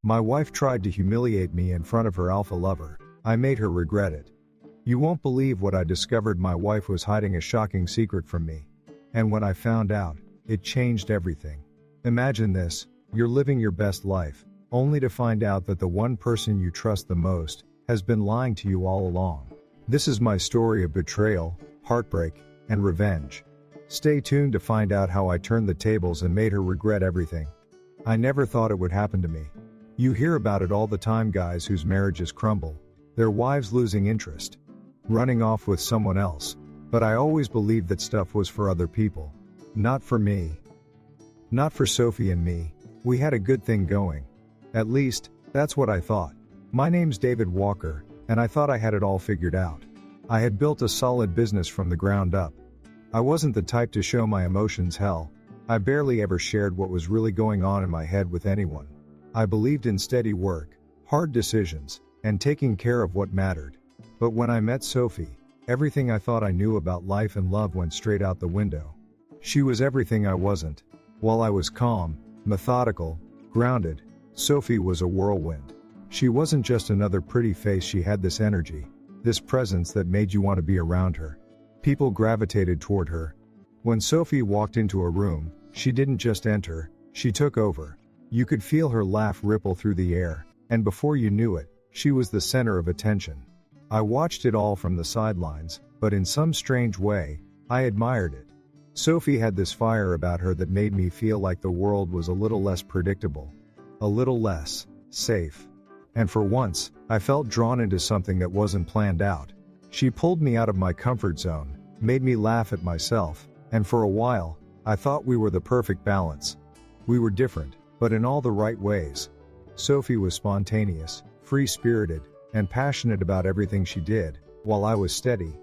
My wife tried to humiliate me in front of her alpha lover. I made her regret it. You won't believe what I discovered. My wife was hiding a shocking secret from me. And when I found out, it changed everything. Imagine this, you're living your best life, only to find out that the one person you trust the most has been lying to you all along. This is my story of betrayal, heartbreak, and revenge. Stay tuned to find out how I turned the tables and made her regret everything. I never thought it would happen to me. You hear about it all the time, guys whose marriages crumble, their wives losing interest, running off with someone else. But I always believed that stuff was for other people. Not for me. Not for Sophie and me. We had a good thing going. At least, that's what I thought. My name's David Walker, and I thought I had it all figured out. I had built a solid business from the ground up. I wasn't the type to show my emotions. Hell, I barely ever shared what was really going on in my head with anyone. I believed in steady work, hard decisions, and taking care of what mattered. But when I met Sophie, everything I thought I knew about life and love went straight out the window. She was everything I wasn't. While I was calm, methodical, grounded, Sophie was a whirlwind. She wasn't just another pretty face. She had this energy, this presence that made you want to be around her. People gravitated toward her. When Sophie walked into a room, she didn't just enter, she took over. You could feel her laugh ripple through the air, and before you knew it, she was the center of attention. I watched it all from the sidelines, but in some strange way, I admired it. Sophie had this fire about her that made me feel like the world was a little less predictable, a little less safe. And for once, I felt drawn into something that wasn't planned out. She pulled me out of my comfort zone, made me laugh at myself, and for a while, I thought we were the perfect balance. We were different, but in all the right ways. Sophie was spontaneous, free-spirited, and passionate about everything she did, while I was steady,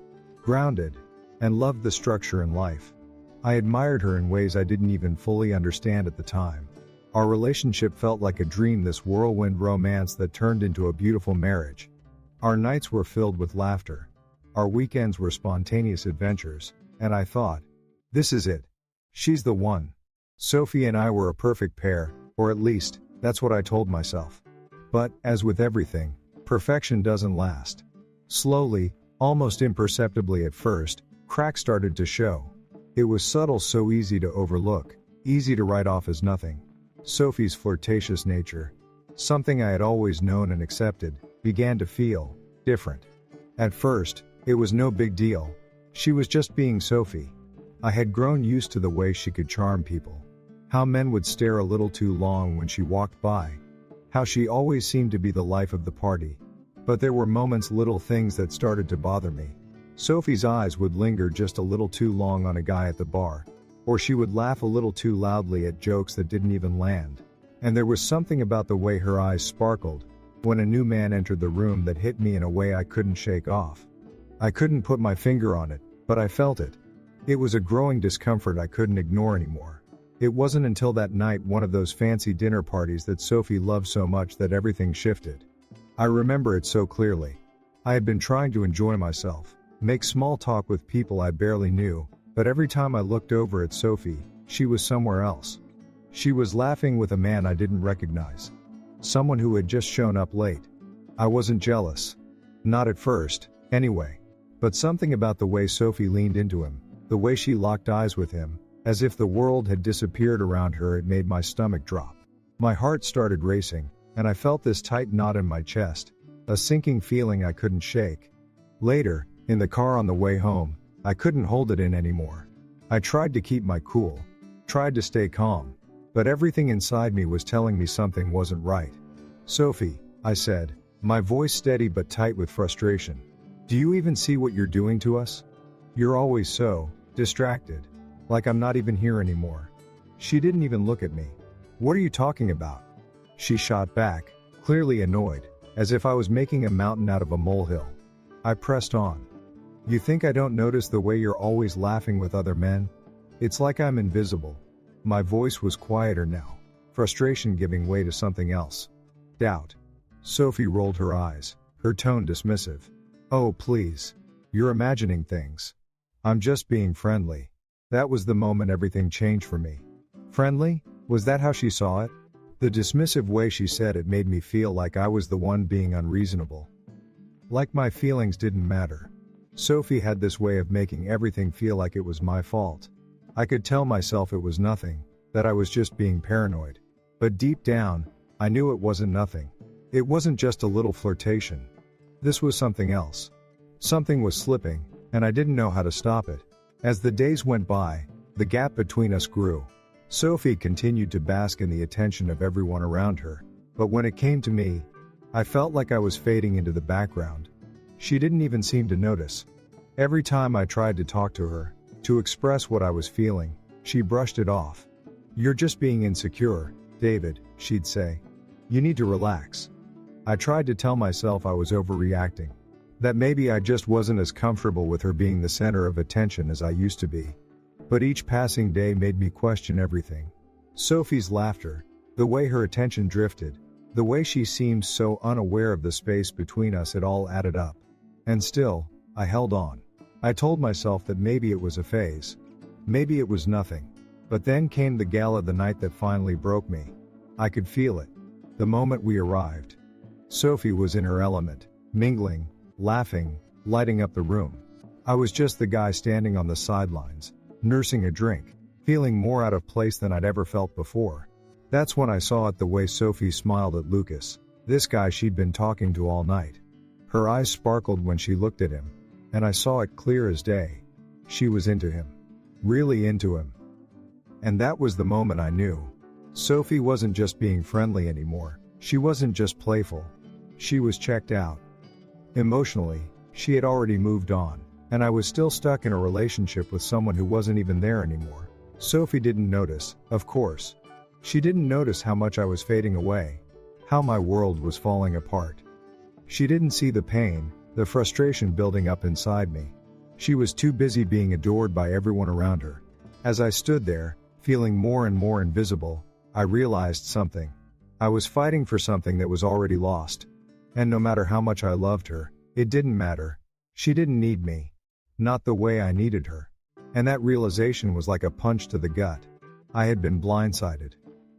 grounded, and loved the structure in life. I admired her in ways I didn't even fully understand at the time. Our relationship felt like a dream, this whirlwind romance that turned into a beautiful marriage. Our nights were filled with laughter. Our weekends were spontaneous adventures, and I thought, this is it. She's the one. Sophie and I were a perfect pair, or at least, that's what I told myself. But, as with everything, perfection doesn't last. Slowly, almost imperceptibly at first, cracks started to show. It was subtle, so easy to overlook, easy to write off as nothing. Sophie's flirtatious nature, something I had always known and accepted, began to feel different. At first, it was no big deal. She was just being Sophie. I had grown used to the way she could charm people. How men would stare a little too long when she walked by. How she always seemed to be the life of the party. But there were moments, little things that started to bother me. Sophie's eyes would linger just a little too long on a guy at the bar. Or she would laugh a little too loudly at jokes that didn't even land. And there was something about the way her eyes sparkled when a new man entered the room that hit me in a way I couldn't shake off. I couldn't put my finger on it, but I felt it. It was a growing discomfort I couldn't ignore anymore. It wasn't until that night, one of those fancy dinner parties that Sophie loved so much, that everything shifted. I remember it so clearly. I had been trying to enjoy myself, make small talk with people I barely knew, but every time I looked over at Sophie, she was somewhere else. She was laughing with a man I didn't recognize. Someone who had just shown up late. I wasn't jealous. Not at first, anyway. But something about the way Sophie leaned into him, the way she locked eyes with him, as if the world had disappeared around her, it made my stomach drop. My heart started racing, and I felt this tight knot in my chest, a sinking feeling I couldn't shake. Later, in the car on the way home, I couldn't hold it in anymore. I tried to keep my cool, tried to stay calm, but everything inside me was telling me something wasn't right. "Sophie," I said, my voice steady but tight with frustration. "Do you even see what you're doing to us? You're always so distracted. Like I'm not even here anymore." She didn't even look at me. "What are you talking about?" She shot back, clearly annoyed, as if I was making a mountain out of a molehill. I pressed on. "You think I don't notice the way you're always laughing with other men? It's like I'm invisible." My voice was quieter now, frustration giving way to something else. Doubt. Sophie rolled her eyes, her tone dismissive. "Oh, please. You're imagining things. I'm just being friendly." That was the moment everything changed for me. Friendly? Was that how she saw it? The dismissive way she said it made me feel like I was the one being unreasonable. Like my feelings didn't matter. Sophie had this way of making everything feel like it was my fault. I could tell myself it was nothing, that I was just being paranoid. But deep down, I knew it wasn't nothing. It wasn't just a little flirtation. This was something else. Something was slipping, and I didn't know how to stop it. As the days went by, the gap between us grew. Sophie continued to bask in the attention of everyone around her, but when it came to me, I felt like I was fading into the background. She didn't even seem to notice. Every time I tried to talk to her, to express what I was feeling, she brushed it off. "You're just being insecure, David," she'd say. "You need to relax." I tried to tell myself I was overreacting. That maybe I just wasn't as comfortable with her being the center of attention as I used to be. But each passing day made me question everything. Sophie's laughter, the way her attention drifted, the way she seemed so unaware of the space between us, it all added up. And still, I held on. I told myself that maybe it was a phase. Maybe it was nothing. But then came the gala, the night that finally broke me. I could feel it. The moment we arrived. Sophie was in her element, mingling, laughing, lighting up the room. I was just the guy standing on the sidelines, nursing a drink, feeling more out of place than I'd ever felt before. That's when I saw it, the way Sophie smiled at Lucas, this guy she'd been talking to all night. Her eyes sparkled when she looked at him, and I saw it clear as day. She was into him. Really into him. And that was the moment I knew. Sophie wasn't just being friendly anymore. She wasn't just playful. She was checked out. Emotionally, she had already moved on, and I was still stuck in a relationship with someone who wasn't even there anymore. Sophie didn't notice, of course. She didn't notice how much I was fading away, how my world was falling apart. She didn't see the pain, the frustration building up inside me. She was too busy being adored by everyone around her. As I stood there, feeling more and more invisible, I realized something. I was fighting for something that was already lost. And no matter how much I loved her, it didn't matter. She didn't need me. Not the way I needed her. And that realization was like a punch to the gut. I had been blindsided.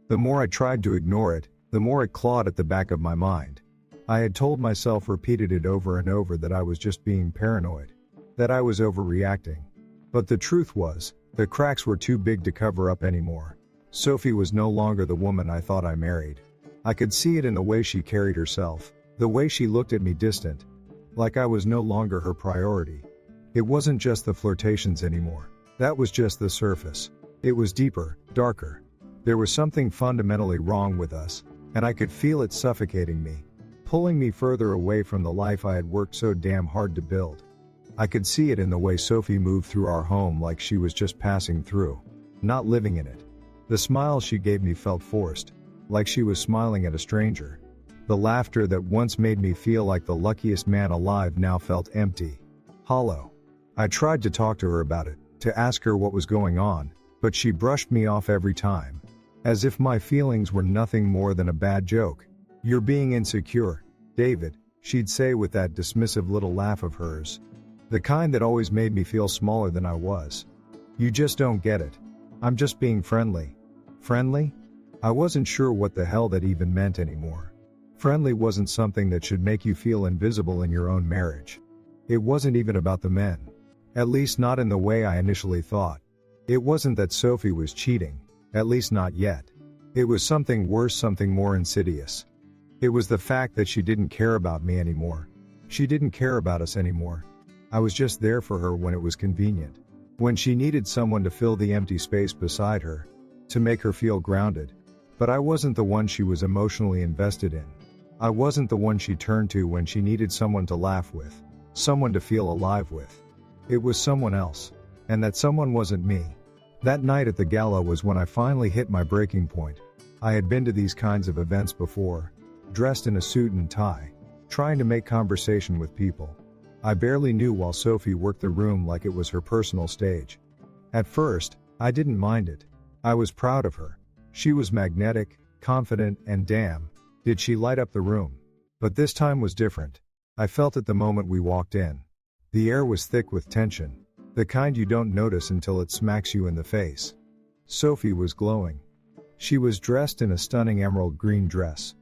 The more I tried to ignore it, the more it clawed at the back of my mind. I had told myself, repeated it over and over, that I was just being paranoid, that I was overreacting. But the truth was, the cracks were too big to cover up anymore. Sophie was no longer the woman I thought I married. I could see it in the way she carried herself, the way she looked at me distant, like I was no longer her priority. It wasn't just the flirtations anymore. That was just the surface. It was deeper, darker. There was something fundamentally wrong with us, and I could feel it suffocating me, pulling me further away from the life I had worked so damn hard to build. I could see it in the way Sophie moved through our home like she was just passing through, not living in it. The smile she gave me felt forced, like she was smiling at a stranger. The laughter that once made me feel like the luckiest man alive now felt empty, hollow. I tried to talk to her about it, to ask her what was going on, but she brushed me off every time, as if my feelings were nothing more than a bad joke. "You're being insecure, David," she'd say with that dismissive little laugh of hers. The kind that always made me feel smaller than I was. "You just don't get it. I'm just being friendly." Friendly? I wasn't sure what the hell that even meant anymore. Friendly wasn't something that should make you feel invisible in your own marriage. It wasn't even about the men. At least not in the way I initially thought. It wasn't that Sophie was cheating, at least not yet. It was something worse, something more insidious. It was the fact that she didn't care about me anymore. She didn't care about us anymore. I was just there for her when it was convenient. When she needed someone to fill the empty space beside her, to make her feel grounded. But I wasn't the one she was emotionally invested in. I wasn't the one she turned to when she needed someone to laugh with, someone to feel alive with. It was someone else. And that someone wasn't me. That night at the gala was when I finally hit my breaking point. I had been to these kinds of events before, dressed in a suit and tie, trying to make conversation with people. I barely knew while Sophie worked the room like it was her personal stage. At first, I didn't mind it. I was proud of her. She was magnetic, confident, and damn, did she light up the room. But this time was different. I felt it the moment we walked in. The air was thick with tension, the kind you don't notice until it smacks you in the face. Sophie was glowing. She was dressed in a stunning emerald green dress,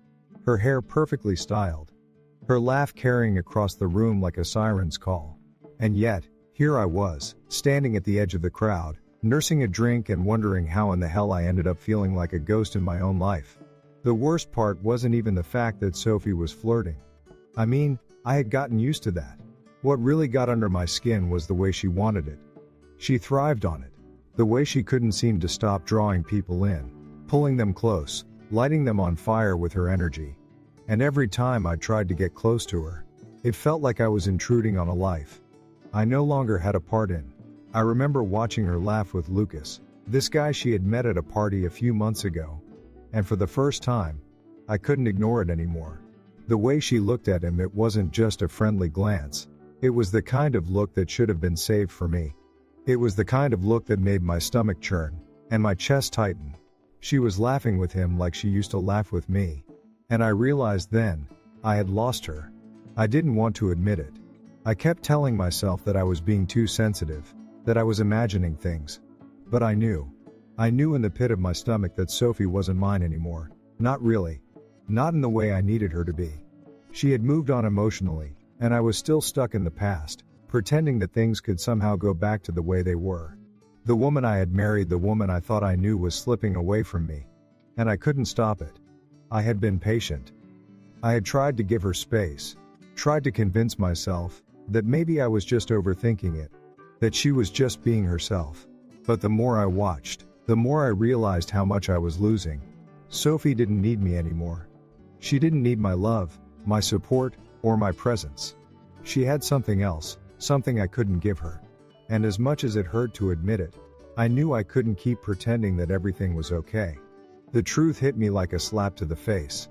her hair perfectly styled, her laugh carrying across the room like a siren's call. And yet, here I was, standing at the edge of the crowd, nursing a drink and wondering how in the hell I ended up feeling like a ghost in my own life. The worst part wasn't even the fact that Sophie was flirting. I mean, I had gotten used to that. What really got under my skin was the way she wanted it. She thrived on it. The way she couldn't seem to stop drawing people in, pulling them close, lighting them on fire with her energy. And every time I tried to get close to her, it felt like I was intruding on a life I no longer had a part in. I remember watching her laugh with Lucas, this guy she had met at a party a few months ago. And for the first time, I couldn't ignore it anymore. The way she looked at him, it wasn't just a friendly glance. It was the kind of look that should have been saved for me. It was the kind of look that made my stomach churn, and my chest tighten. She was laughing with him like she used to laugh with me. And I realized then, I had lost her. I didn't want to admit it. I kept telling myself that I was being too sensitive, that I was imagining things. But I knew in the pit of my stomach that Sophie wasn't mine anymore. Not really. Not in the way I needed her to be. She had moved on emotionally, and I was still stuck in the past, pretending that things could somehow go back to the way they were. The woman I had married, the woman I thought I knew, was slipping away from me. And I couldn't stop it. I had been patient. I had tried to give her space, tried to convince myself that maybe I was just overthinking it, that she was just being herself. But the more I watched, the more I realized how much I was losing. Sophie didn't need me anymore. She didn't need my love, my support, or my presence. She had something else, something I couldn't give her. And as much as it hurt to admit it, I knew I couldn't keep pretending that everything was okay. The truth hit me like a slap to the face.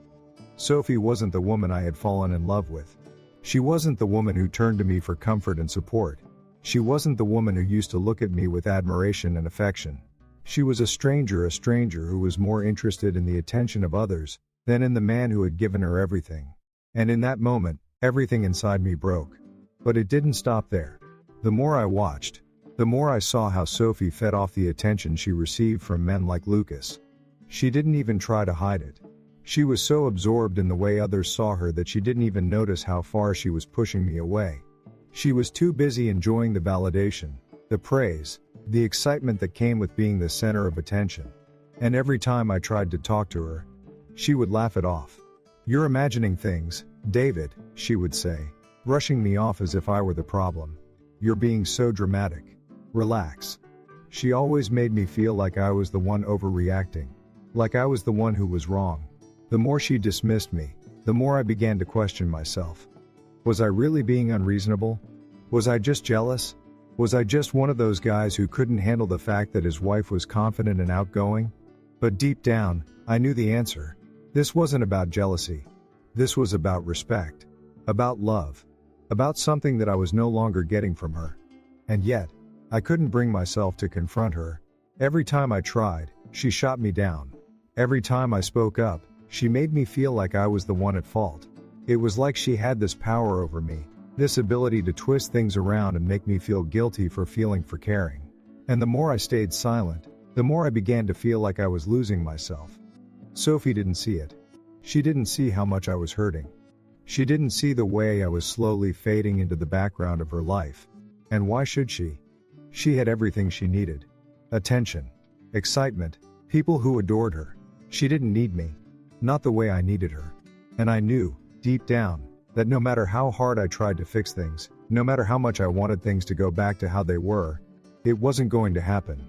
Sophie wasn't the woman I had fallen in love with. She wasn't the woman who turned to me for comfort and support. She wasn't the woman who used to look at me with admiration and affection. She was a stranger who was more interested in the attention of others than in the man who had given her everything. And in that moment, everything inside me broke. But it didn't stop there. The more I watched, the more I saw how Sophie fed off the attention she received from men like Lucas. She didn't even try to hide it. She was so absorbed in the way others saw her that she didn't even notice how far she was pushing me away. She was too busy enjoying the validation, the praise, the excitement that came with being the center of attention. And every time I tried to talk to her, she would laugh it off. "You're imagining things, David," she would say, brushing me off as if I were the problem. "You're being so dramatic. Relax." She always made me feel like I was the one overreacting, like I was the one who was wrong. The more she dismissed me, the more I began to question myself. Was I really being unreasonable? Was I just jealous? Was I just one of those guys who couldn't handle the fact that his wife was confident and outgoing? But deep down, I knew the answer. This wasn't about jealousy. This was about respect. About love. About something that I was no longer getting from her. And yet, I couldn't bring myself to confront her. Every time I tried, she shot me down. Every time I spoke up, she made me feel like I was the one at fault. It was like she had this power over me, this ability to twist things around and make me feel guilty for caring. And the more I stayed silent, the more I began to feel like I was losing myself. Sophie didn't see it. She didn't see how much I was hurting. She didn't see the way I was slowly fading into the background of her life. And why should she? She had everything she needed. Attention. Excitement. People who adored her. She didn't need me. Not the way I needed her. And I knew, deep down, that no matter how hard I tried to fix things, no matter how much I wanted things to go back to how they were, it wasn't going to happen.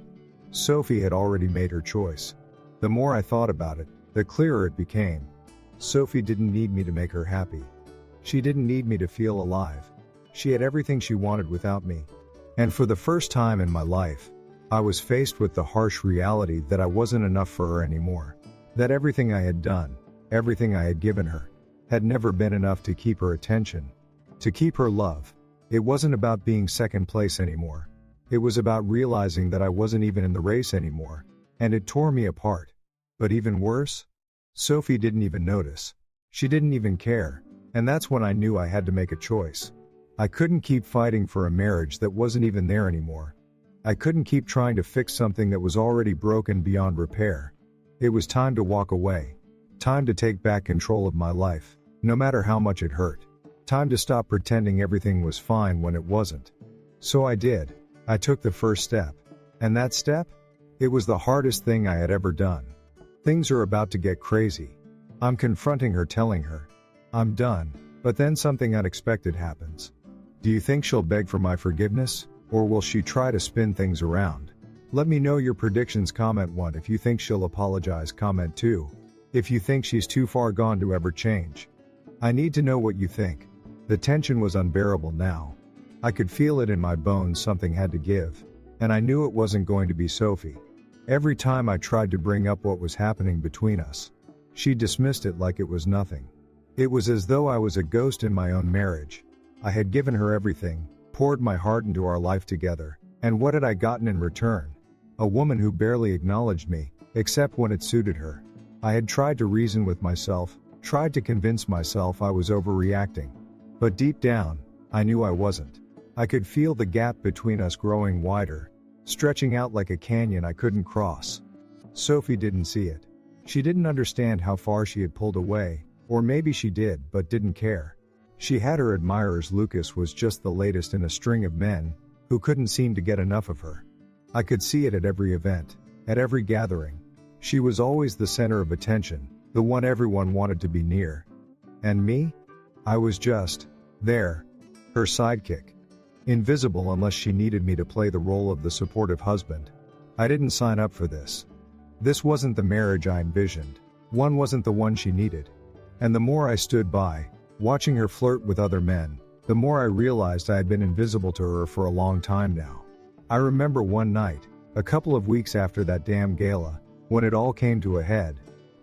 Sophie had already made her choice. The more I thought about it, the clearer it became. Sophie didn't need me to make her happy. She didn't need me to feel alive. She had everything she wanted without me. And for the first time in my life, I was faced with the harsh reality that I wasn't enough for her anymore. That everything I had done, everything I had given her, had never been enough to keep her attention, to keep her love. It wasn't about being second place anymore. It was about realizing that I wasn't even in the race anymore, and it tore me apart. But even worse, Sophie didn't even notice. She didn't even care, and that's when I knew I had to make a choice. I couldn't keep fighting for a marriage that wasn't even there anymore. I couldn't keep trying to fix something that was already broken beyond repair. It was time to walk away. Time to take back control of my life, no matter how much it hurt. Time to stop pretending everything was fine when it wasn't. So I did. I took the first step. And that step? It was the hardest thing I had ever done. Things are about to get crazy. I'm confronting her, telling her I'm done, but then something unexpected happens. Do you think she'll beg for my forgiveness, or will she try to spin things around? Let me know your predictions. Comment 1 if you think she'll apologize. Comment 2 if you think she's too far gone to ever change. I need to know what you think. The tension was unbearable now. I could feel it in my bones. Something had to give. And I knew it wasn't going to be Sophie. Every time I tried to bring up what was happening between us, she dismissed it like it was nothing. It was as though I was a ghost in my own marriage. I had given her everything, poured my heart into our life together, and what had I gotten in return? A woman who barely acknowledged me, except when it suited her. I had tried to reason with myself, tried to convince myself I was overreacting. But deep down, I knew I wasn't. I could feel the gap between us growing wider, stretching out like a canyon I couldn't cross. Sophie didn't see it. She didn't understand how far she had pulled away, or maybe she did but didn't care. She had her admirers. Lucas was just the latest in a string of men who couldn't seem to get enough of her. I could see it at every event, at every gathering. She was always the center of attention, the one everyone wanted to be near. And me? I was just there, her sidekick. Invisible unless she needed me to play the role of the supportive husband. I didn't sign up for this. This wasn't the marriage I envisioned. One wasn't the one she needed. And the more I stood by, watching her flirt with other men, the more I realized I had been invisible to her for a long time now. I remember one night, a couple of weeks after that damn gala, when it all came to a head.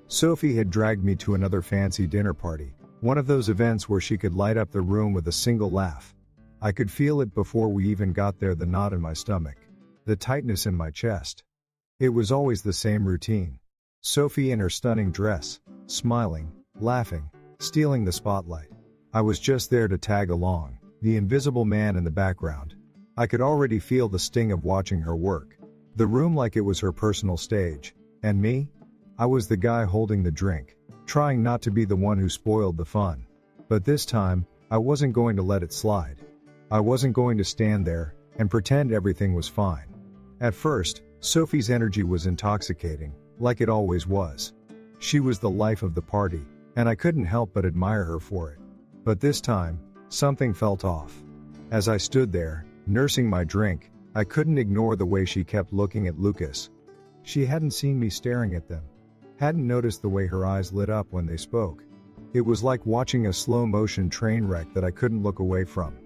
Sophie had dragged me to another fancy dinner party, one of those events where she could light up the room with a single laugh. I could feel it before we even got there, the knot in my stomach, the tightness in my chest. It was always the same routine. Sophie in her stunning dress, smiling, laughing, stealing the spotlight. I was just there to tag along, the invisible man in the background. I could already feel the sting of watching her work. The room like it was her personal stage. And me? I was the guy holding the drink, trying not to be the one who spoiled the fun. But this time, I wasn't going to let it slide. I wasn't going to stand there and pretend everything was fine. At first, Sophie's energy was intoxicating, like it always was. She was the life of the party, and I couldn't help but admire her for it. But this time, something felt off. As I stood there, nursing my drink, I couldn't ignore the way she kept looking at Lucas. She hadn't seen me staring at them, hadn't noticed the way her eyes lit up when they spoke. It was like watching a slow-motion train wreck that I couldn't look away from.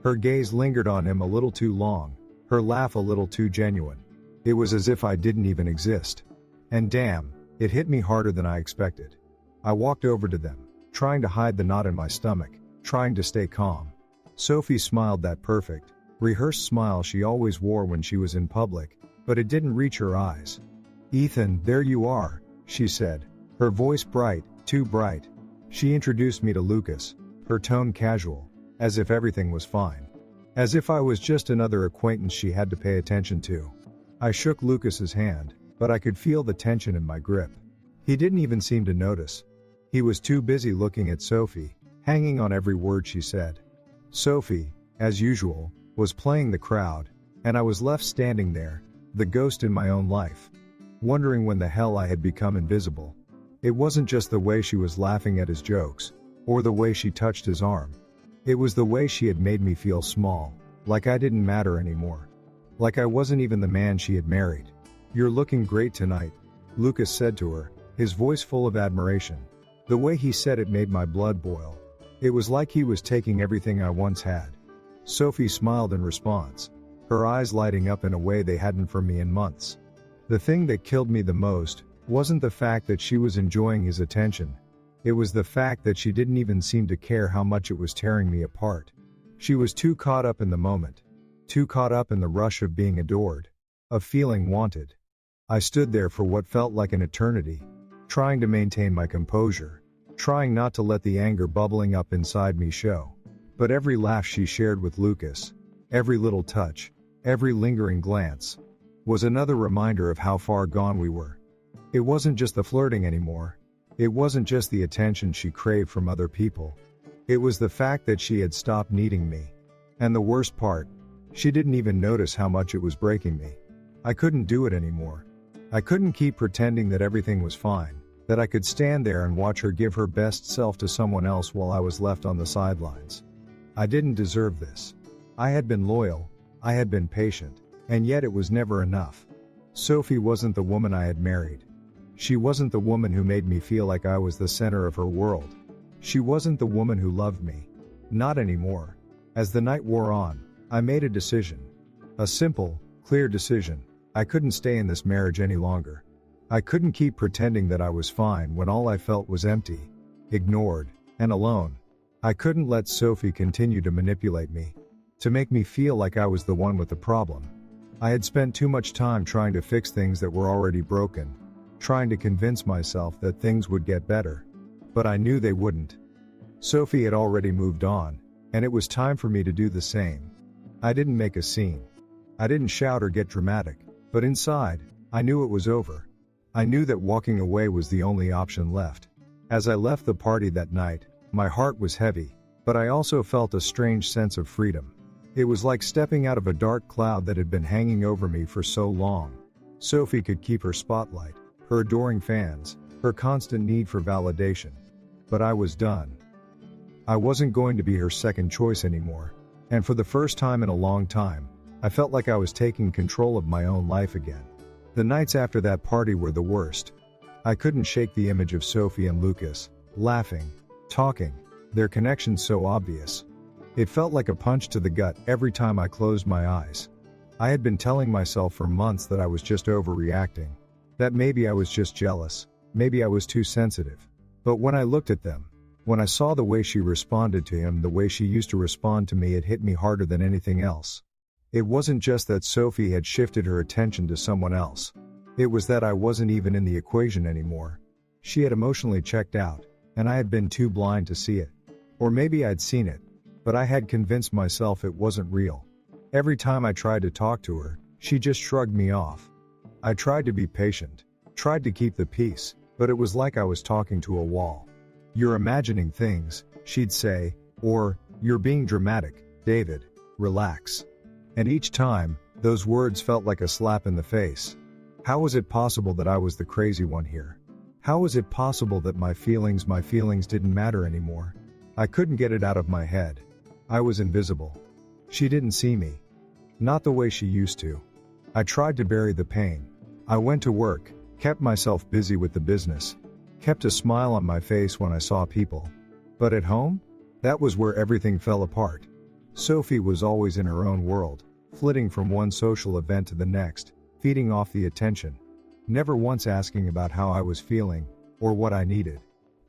Her gaze lingered on him a little too long, her laugh a little too genuine. It was as if I didn't even exist. And damn, it hit me harder than I expected. I walked over to them, trying to hide the knot in my stomach, trying to stay calm. Sophie smiled, that perfect, rehearsed smile she always wore when she was in public, but it didn't reach her eyes. "Ethan, there you are," she said, her voice bright, too bright. She introduced me to Lucas, her tone casual, as if everything was fine. As if I was just another acquaintance she had to pay attention to. I shook Lucas's hand, but I could feel the tension in my grip. He didn't even seem to notice. He was too busy looking at Sophie, hanging on every word she said. Sophie, as usual, was playing the crowd, and I was left standing there, the ghost in my own life, wondering when the hell I had become invisible. It wasn't just the way she was laughing at his jokes, or the way she touched his arm. It was the way she had made me feel small, like I didn't matter anymore. Like I wasn't even the man she had married. "You're looking great tonight," Lucas said to her, his voice full of admiration. The way he said it made my blood boil. It was like he was taking everything I once had. Sophie smiled in response, her eyes lighting up in a way they hadn't for me in months. The thing that killed me the most wasn't the fact that she was enjoying his attention. It was the fact that she didn't even seem to care how much it was tearing me apart. She was too caught up in the moment. Too caught up in the rush of being adored. Of feeling wanted. I stood there for what felt like an eternity, trying to maintain my composure, trying not to let the anger bubbling up inside me show. But every laugh she shared with Lucas, every little touch, every lingering glance, was another reminder of how far gone we were. It wasn't just the flirting anymore. It wasn't just the attention she craved from other people. It was the fact that she had stopped needing me. And the worst part, she didn't even notice how much it was breaking me. I couldn't do it anymore. I couldn't keep pretending that everything was fine, that I could stand there and watch her give her best self to someone else while I was left on the sidelines. I didn't deserve this. I had been loyal, I had been patient, and yet it was never enough. Sophie wasn't the woman I had married. She wasn't the woman who made me feel like I was the center of her world. She wasn't the woman who loved me. Not anymore. As the night wore on, I made a decision. A simple, clear decision. I couldn't stay in this marriage any longer. I couldn't keep pretending that I was fine when all I felt was empty, ignored, and alone. I couldn't let Sophie continue to manipulate me, to make me feel like I was the one with the problem. I had spent too much time trying to fix things that were already broken, trying to convince myself that things would get better. But I knew they wouldn't. Sophie had already moved on, and it was time for me to do the same. I didn't make a scene. I didn't shout or get dramatic, but inside, I knew it was over. I knew that walking away was the only option left. As I left the party that night, my heart was heavy, but I also felt a strange sense of freedom. It was like stepping out of a dark cloud that had been hanging over me for so long. Sophie could keep her spotlight, her adoring fans, her constant need for validation. But I was done. I wasn't going to be her second choice anymore, and for the first time in a long time, I felt like I was taking control of my own life again. The nights after that party were the worst. I couldn't shake the image of Sophie and Lucas, laughing, talking, their connection so obvious. It felt like a punch to the gut every time I closed my eyes. I had been telling myself for months that I was just overreacting, that maybe I was just jealous, maybe I was too sensitive. But when I looked at them, when I saw the way she responded to him, the way she used to respond to me, it hit me harder than anything else. It wasn't just that Sophie had shifted her attention to someone else. It was that I wasn't even in the equation anymore. She had emotionally checked out, and I had been too blind to see it. Or maybe I'd seen it, but I had convinced myself it wasn't real. Every time I tried to talk to her, she just shrugged me off. I tried to be patient, tried to keep the peace, but it was like I was talking to a wall. "You're imagining things," she'd say, or, "You're being dramatic, David, relax." And each time, those words felt like a slap in the face. How was it possible that I was the crazy one here? How was it possible that my feelings didn't matter anymore? I couldn't get it out of my head. I was invisible. She didn't see me. Not the way she used to. I tried to bury the pain. I went to work, kept myself busy with the business, kept a smile on my face when I saw people. But at home? That was where everything fell apart. Sophie was always in her own world, flitting from one social event to the next, feeding off the attention, never once asking about how I was feeling, or what I needed.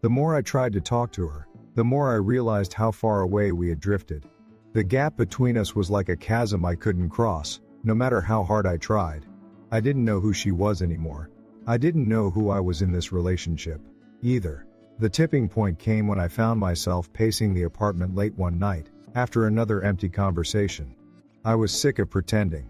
The more I tried to talk to her, the more I realized how far away we had drifted. The gap between us was like a chasm I couldn't cross, no matter how hard I tried. I didn't know who she was anymore. I didn't know who I was in this relationship, either. The tipping point came when I found myself pacing the apartment late one night, after another empty conversation. I was sick of pretending.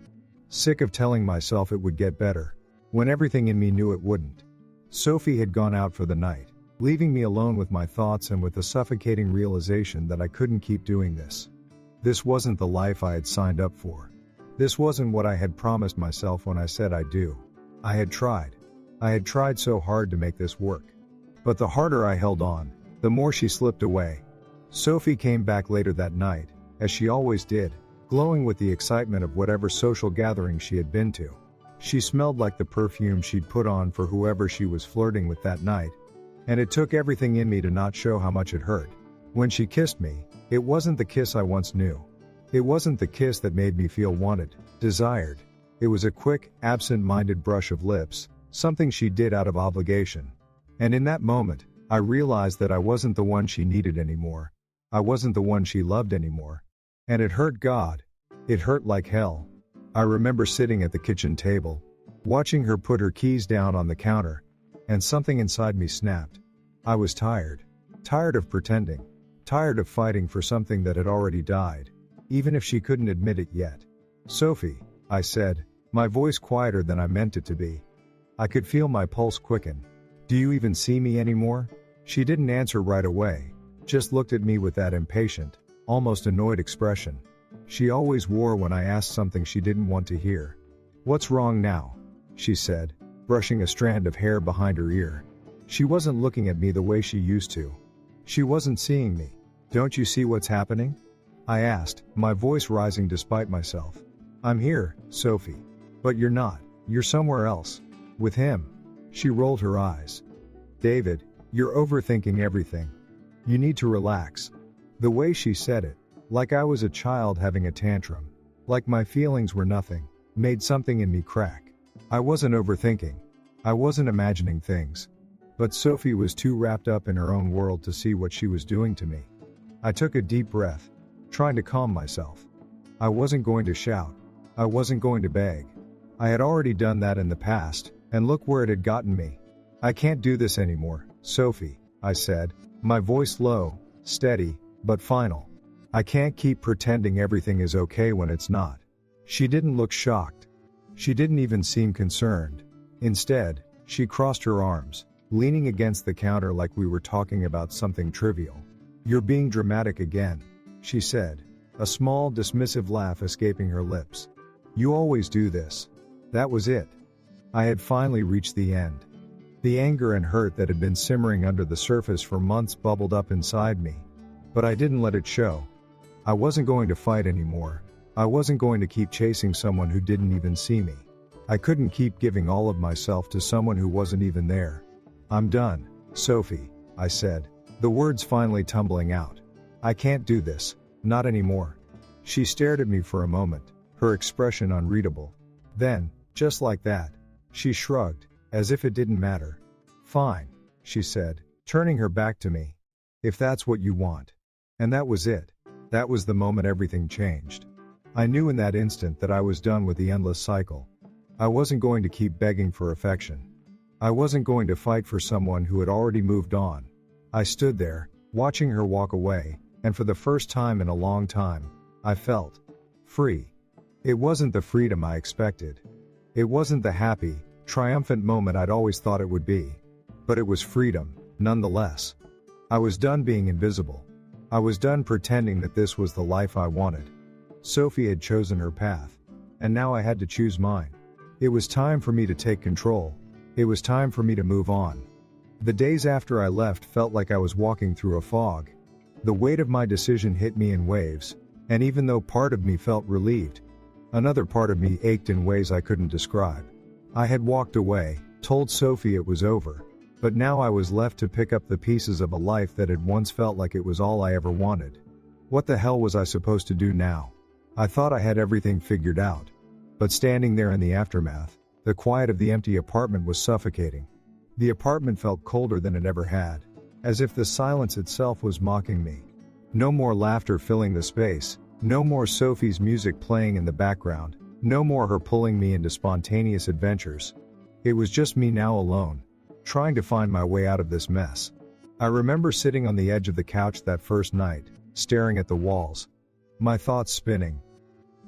Sick of telling myself it would get better, when everything in me knew it wouldn't. Sophie had gone out for the night, leaving me alone with my thoughts and with the suffocating realization that I couldn't keep doing this. This wasn't the life I had signed up for. This wasn't what I had promised myself when I said I do. I had tried. I had tried so hard to make this work. But the harder I held on, the more she slipped away. Sophie came back later that night, as she always did, glowing with the excitement of whatever social gathering she had been to. She smelled like the perfume she'd put on for whoever she was flirting with that night, and it took everything in me to not show how much it hurt. When she kissed me, it wasn't the kiss I once knew. It wasn't the kiss that made me feel wanted, desired. It was a quick, absent-minded brush of lips, something she did out of obligation. And in that moment, I realized that I wasn't the one she needed anymore. I wasn't the one she loved anymore. And it hurt God. It hurt like hell. I remember sitting at the kitchen table, watching her put her keys down on the counter, and something inside me snapped. I was tired. Tired of pretending. Tired of fighting for something that had already died, even if she couldn't admit it yet. "Sophie," I said, my voice quieter than I meant it to be. I could feel my pulse quicken. "Do you even see me anymore?" She didn't answer right away, just looked at me with that impatient, almost annoyed expression she always wore when I asked something she didn't want to hear. "What's wrong now?" she said, brushing a strand of hair behind her ear. She wasn't looking at me the way she used to. She wasn't seeing me. "Don't you see what's happening?" I asked, my voice rising despite myself. "I'm here, Sophie. But you're not. You're somewhere else. With him." She rolled her eyes. "David, you're overthinking everything. You need to relax." The way she said it, like I was a child having a tantrum, like my feelings were nothing, made something in me crack. I wasn't overthinking. I wasn't imagining things. But Sophie was too wrapped up in her own world to see what she was doing to me. I took a deep breath, trying to calm myself. I wasn't going to shout. I wasn't going to beg. I had already done that in the past, and look where it had gotten me. "I can't do this anymore, Sophie," I said, my voice low, steady, but final. "I can't keep pretending everything is okay when it's not." She didn't look shocked. She didn't even seem concerned. Instead, she crossed her arms, leaning against the counter like we were talking about something trivial. "You're being dramatic again," she said, a small dismissive laugh escaping her lips. "You always do this." That was it. I had finally reached the end. The anger and hurt that had been simmering under the surface for months bubbled up inside me. But I didn't let it show. I wasn't going to fight anymore. I wasn't going to keep chasing someone who didn't even see me. I couldn't keep giving all of myself to someone who wasn't even there. "I'm done, Sophie," I said, the words finally tumbling out. "I can't do this. Not anymore." She stared at me for a moment, her expression unreadable. Then, just like that, she shrugged, as if it didn't matter. "Fine," she said, turning her back to me. "If that's what you want." And that was it. That was the moment everything changed. I knew in that instant that I was done with the endless cycle. I wasn't going to keep begging for affection. I wasn't going to fight for someone who had already moved on. I stood there, watching her walk away, and for the first time in a long time, I felt free. It wasn't the freedom I expected. It wasn't the happy, triumphant moment I'd always thought it would be. But it was freedom, nonetheless. I was done being invisible. I was done pretending that this was the life I wanted. Sophie had chosen her path, and now I had to choose mine. It was time for me to take control. It was time for me to move on. The days after I left felt like I was walking through a fog. The weight of my decision hit me in waves, and even though part of me felt relieved, another part of me ached in ways I couldn't describe. I had walked away, told Sophie it was over, but now I was left to pick up the pieces of a life that had once felt like it was all I ever wanted. What the hell was I supposed to do now? I thought I had everything figured out. But standing there in the aftermath, the quiet of the empty apartment was suffocating. The apartment felt colder than it ever had, as if the silence itself was mocking me. No more laughter filling the space, no more Sophie's music playing in the background, no more her pulling me into spontaneous adventures. It was just me now alone, trying to find my way out of this mess. I remember sitting on the edge of the couch that first night, staring at the walls, my thoughts spinning.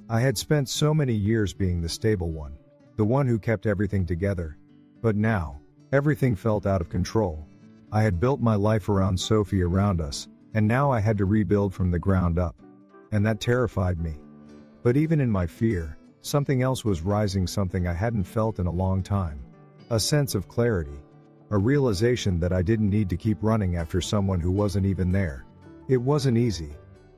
I had spent so many years being the stable one, the one who kept everything together. But now, everything felt out of control. I had built my life around Sophie, around us, and now I had to rebuild from the ground up. And that terrified me. But even in my fear, something else was rising, something I hadn't felt in a long time. A sense of clarity. A realization that I didn't need to keep running after someone who wasn't even there. It wasn't easy.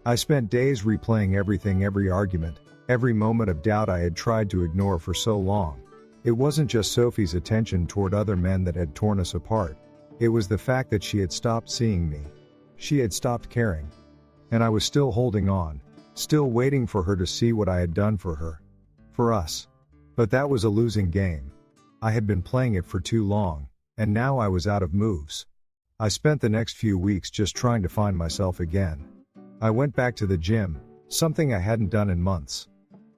I spent days replaying everything, every argument, every moment of doubt I had tried to ignore for so long. It wasn't just Sophie's attention toward other men that had torn us apart. It was the fact that she had stopped seeing me. She had stopped caring. And I was still holding on, still waiting for her to see what I had done for her. For us. But that was a losing game. I had been playing it for too long, and now I was out of moves. I spent the next few weeks just trying to find myself again. I went back to the gym, something I hadn't done in months.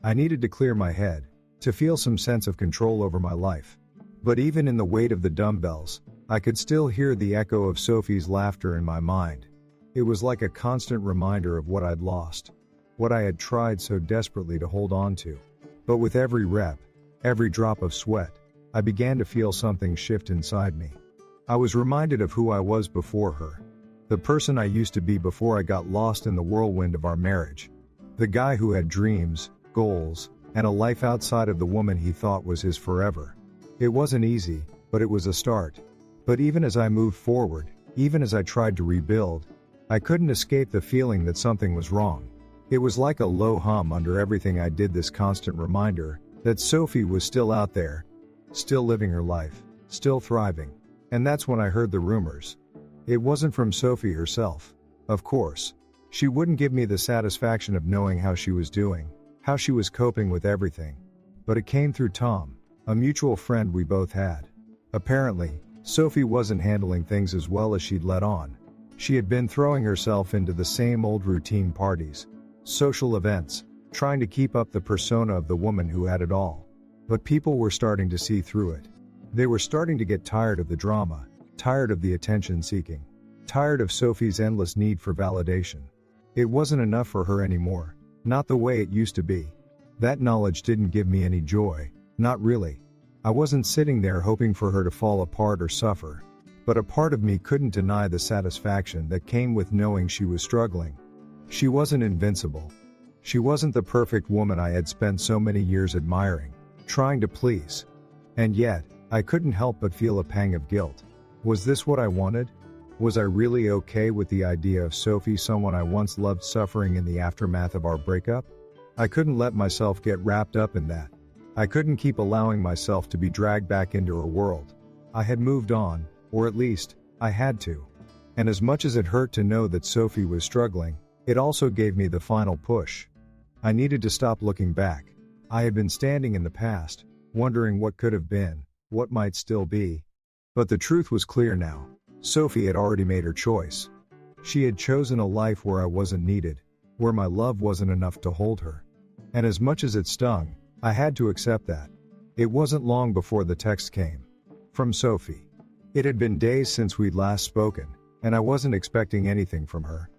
I needed to clear my head, to feel some sense of control over my life. But even in the weight of the dumbbells, I could still hear the echo of Sophie's laughter in my mind. It was like a constant reminder of what I'd lost, what I had tried so desperately to hold on to. But with every rep, every drop of sweat, I began to feel something shift inside me. I was reminded of who I was before her. The person I used to be before I got lost in the whirlwind of our marriage. The guy who had dreams, goals, and a life outside of the woman he thought was his forever. It wasn't easy, but it was a start. But even as I moved forward, even as I tried to rebuild, I couldn't escape the feeling that something was wrong. It was like a low hum under everything I did, this constant reminder that Sophie was still out there, still living her life, still thriving. And that's when I heard the rumors. It wasn't from Sophie herself. Of course. She wouldn't give me the satisfaction of knowing how she was doing, how she was coping with everything. But it came through Tom, a mutual friend we both had. Apparently, Sophie wasn't handling things as well as she'd let on. She had been throwing herself into the same old routine parties, social events, trying to keep up the persona of the woman who had it all. But people were starting to see through it. They were starting to get tired of the drama, tired of the attention seeking, tired of Sophie's endless need for validation. It wasn't enough for her anymore, not the way it used to be. That knowledge didn't give me any joy, not really. I wasn't sitting there hoping for her to fall apart or suffer. But a part of me couldn't deny the satisfaction that came with knowing she was struggling. She wasn't invincible. She wasn't the perfect woman I had spent so many years admiring, trying to please. And yet, I couldn't help but feel a pang of guilt. Was this what I wanted? Was I really okay with the idea of Sophie, someone I once loved, suffering in the aftermath of our breakup? I couldn't let myself get wrapped up in that. I couldn't keep allowing myself to be dragged back into her world. I had moved on, or at least, I had to. And as much as it hurt to know that Sophie was struggling, it also gave me the final push. I needed to stop looking back. I had been standing in the past, wondering what could have been, what might still be. But the truth was clear now. Sophie had already made her choice. She had chosen a life where I wasn't needed, where my love wasn't enough to hold her. And as much as it stung, I had to accept that. It wasn't long before the text came. From Sophie. It had been days since we'd last spoken, and I wasn't expecting anything from her.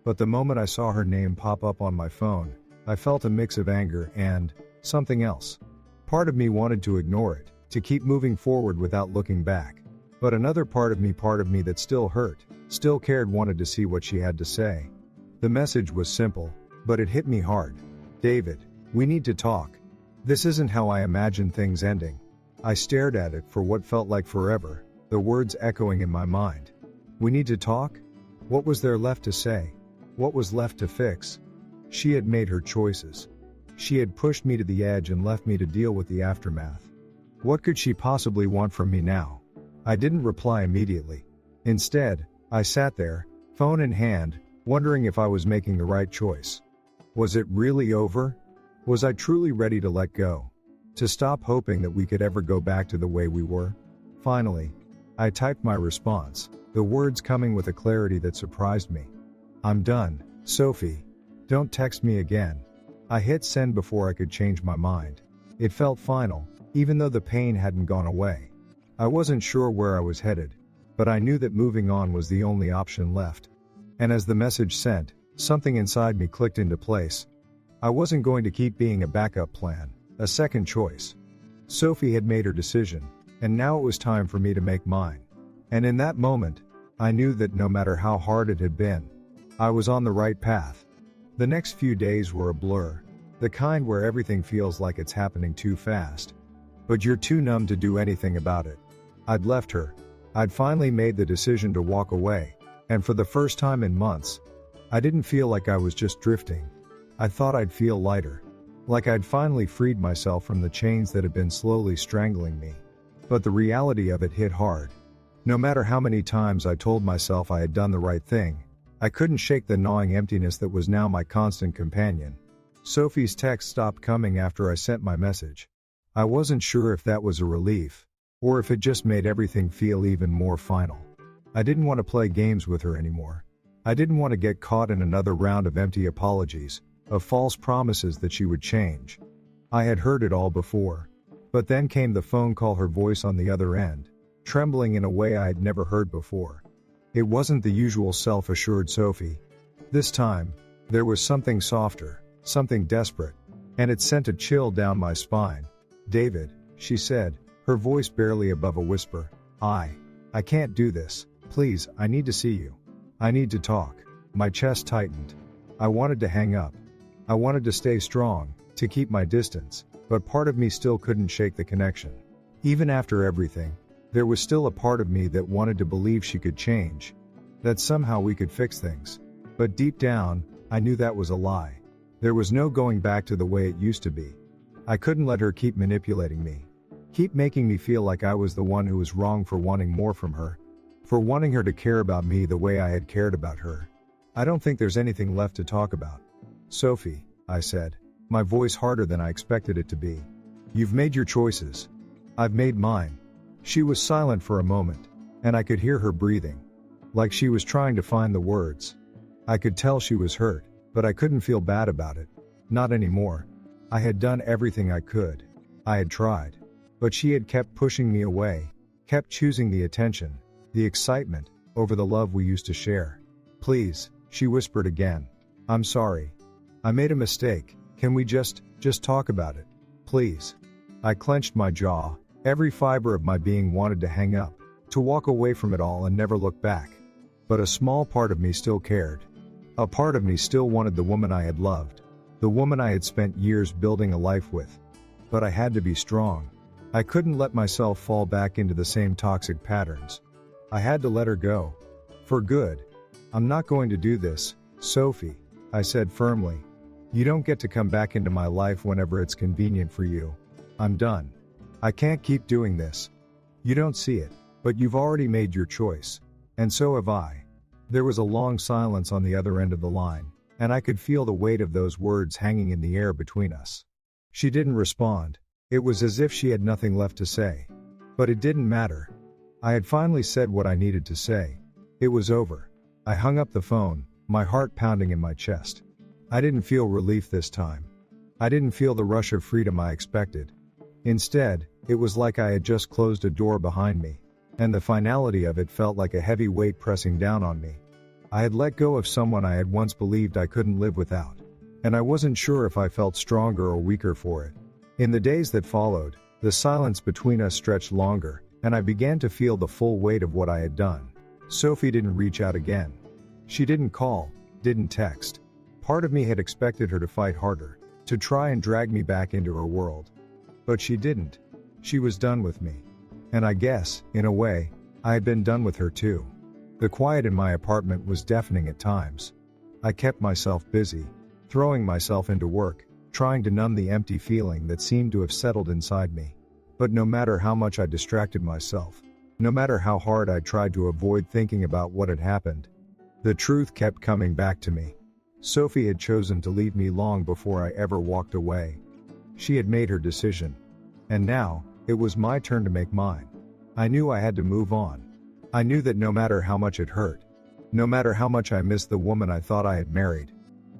But the moment I saw her name pop up on my phone, I felt a mix of anger and something else. Part of me wanted to ignore it, to keep moving forward without looking back. But another part of me that still hurt, still cared, wanted to see what she had to say. The message was simple, but it hit me hard. David, we need to talk. This isn't how I imagined things ending. I stared at it for what felt like forever, the words echoing in my mind. We need to talk? What was there left to say? What was left to fix? She had made her choices. She had pushed me to the edge and left me to deal with the aftermath. What could she possibly want from me now? I didn't reply immediately. Instead, I sat there, phone in hand, wondering if I was making the right choice. Was it really over? Was I truly ready to let go? To stop hoping that we could ever go back to the way we were? Finally, I typed my response, the words coming with a clarity that surprised me. I'm done, Sophie. Don't text me again. I hit send before I could change my mind. It felt final, even though the pain hadn't gone away. I wasn't sure where I was headed, but I knew that moving on was the only option left. And as the message sent, something inside me clicked into place. I wasn't going to keep being a backup plan, a second choice. Sophie had made her decision, and now it was time for me to make mine. And in that moment, I knew that no matter how hard it had been, I was on the right path. The next few days were a blur, the kind where everything feels like it's happening too fast. But you're too numb to do anything about it. I'd left her. I'd finally made the decision to walk away, and for the first time in months, I didn't feel like I was just drifting. I thought I'd feel lighter. Like I'd finally freed myself from the chains that had been slowly strangling me. But the reality of it hit hard. No matter how many times I told myself I had done the right thing, I couldn't shake the gnawing emptiness that was now my constant companion. Sophie's text stopped coming after I sent my message. I wasn't sure if that was a relief, or if it just made everything feel even more final. I didn't want to play games with her anymore. I didn't want to get caught in another round of empty apologies, of false promises that she would change. I had heard it all before. But then came the phone call, her voice on the other end, trembling in a way I had never heard before. It wasn't the usual self-assured Sophie. This time, there was something softer, something desperate, and it sent a chill down my spine. David, she said, her voice barely above a whisper. I can't do this. Please, I need to see you. I need to talk. My chest tightened. I wanted to hang up. I wanted to stay strong, to keep my distance, but part of me still couldn't shake the connection. Even after everything, there was still a part of me that wanted to believe she could change, that somehow we could fix things. But deep down, I knew that was a lie. There was no going back to the way it used to be. I couldn't let her keep manipulating me, keep making me feel like I was the one who was wrong for wanting more from her, for wanting her to care about me the way I had cared about her. I don't think there's anything left to talk about. Sophie, I said, my voice harder than I expected it to be. You've made your choices. I've made mine. She was silent for a moment, and I could hear her breathing, like she was trying to find the words. I could tell she was hurt, but I couldn't feel bad about it. Not anymore. I had done everything I could. I had tried. But she had kept pushing me away, kept choosing the attention, the excitement, over the love we used to share. Please, she whispered again. I'm sorry. I made a mistake. Can we just talk about it? Please. I clenched my jaw. Every fiber of my being wanted to hang up, to walk away from it all and never look back. But a small part of me still cared. A part of me still wanted the woman I had loved, the woman I had spent years building a life with. But I had to be strong. I couldn't let myself fall back into the same toxic patterns. I had to let her go. For good. I'm not going to do this, Sophie, I said firmly. You don't get to come back into my life whenever it's convenient for you. I'm done. I can't keep doing this. You don't see it, but you've already made your choice. And so have I. There was a long silence on the other end of the line, and I could feel the weight of those words hanging in the air between us. She didn't respond. It was as if she had nothing left to say. But it didn't matter. I had finally said what I needed to say. It was over. I hung up the phone, my heart pounding in my chest. I didn't feel relief this time. I didn't feel the rush of freedom I expected. Instead, it was like I had just closed a door behind me, and the finality of it felt like a heavy weight pressing down on me. I had let go of someone I had once believed I couldn't live without, and I wasn't sure if I felt stronger or weaker for it. In the days that followed, the silence between us stretched longer, and I began to feel the full weight of what I had done. Sophie didn't reach out again. She didn't call, didn't text. Part of me had expected her to fight harder, to try and drag me back into her world. But she didn't. She was done with me. And I guess, in a way, I had been done with her too. The quiet in my apartment was deafening at times. I kept myself busy, throwing myself into work, trying to numb the empty feeling that seemed to have settled inside me. But no matter how much I distracted myself, no matter how hard I tried to avoid thinking about what had happened, the truth kept coming back to me. Sophie had chosen to leave me long before I ever walked away. She had made her decision. And now, it was my turn to make mine. I knew I had to move on. I knew that no matter how much it hurt, no matter how much I missed the woman I thought I had married,